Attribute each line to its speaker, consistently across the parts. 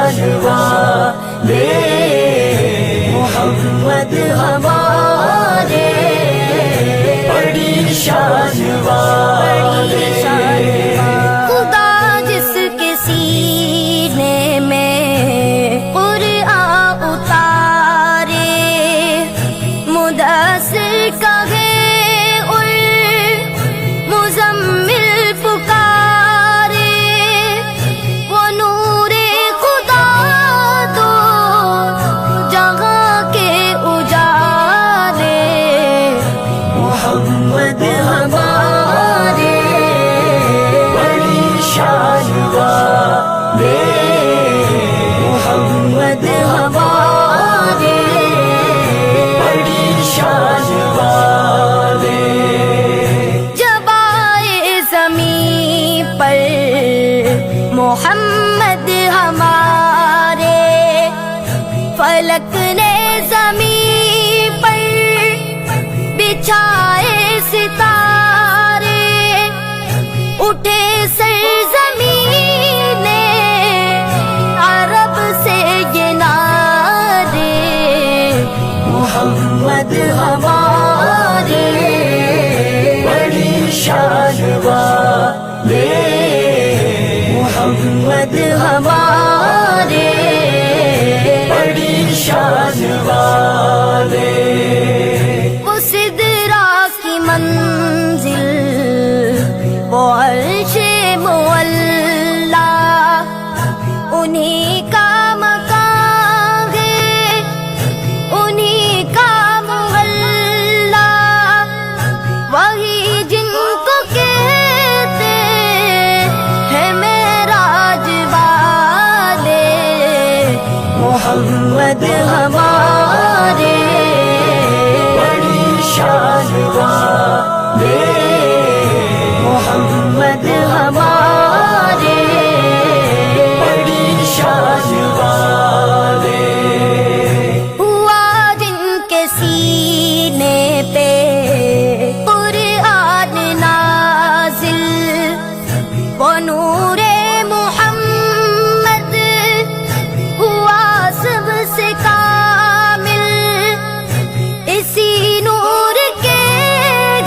Speaker 1: شان والے محمد ہمارے بڑی شان والے
Speaker 2: خدا جس کے سینے میں قرآن اتارے مدثر کہے اور مزمل پکارے وہ نور خدا دو جہاں کے اجالے
Speaker 1: محمد ہمارے بڑی شان والے محمد ہمارے بڑی شان والے
Speaker 2: جب آئے زمین پر محمد ہمارے فلک نے زمین پر بچھائے ستارے اٹھے سرزمین عرب سے یہ نعرے
Speaker 1: محمد ہمارے بڑی شان والے محمد ہمارے بڑی شان والے
Speaker 2: وہ سدرا کی منزل وہ عرش معلا انہیں کا مقام ہے انہیں کا محلہ وہی جن کو کہتے ہیں معراج والے
Speaker 1: محمد ہمارے بڑی شان والے محمد ہمارے بڑی شان والے
Speaker 2: ہوا جن کے سینے پہ قرآن نازل وہ نور محمد ہوا سب سے کامل اسی نور کے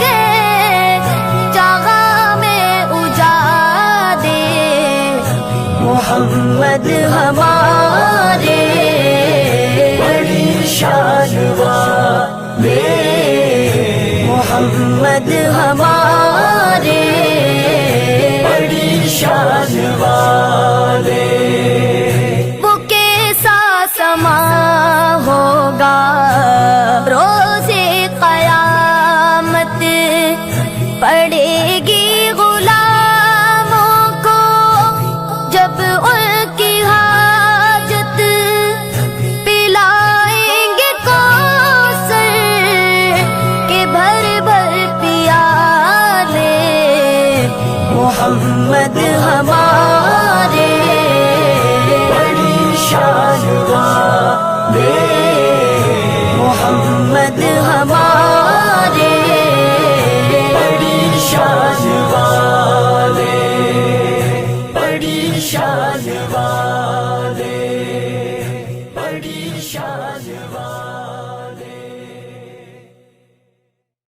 Speaker 2: گئے جگہ میں اجالے
Speaker 1: محمد ہمارے بڑی شان والے محمد ہمارے بڑی شان والے
Speaker 2: وہ کیسا سما ہوگا روز قیامت پڑے گی غلاموں کو جب ان کی حاجت پلائیں گے کوثر کے بھر بھر پیالے
Speaker 1: محمد ہمارے بڑی شان والے محمد ہمارے بڑی شان والے بڑی شان والے بڑی شان والے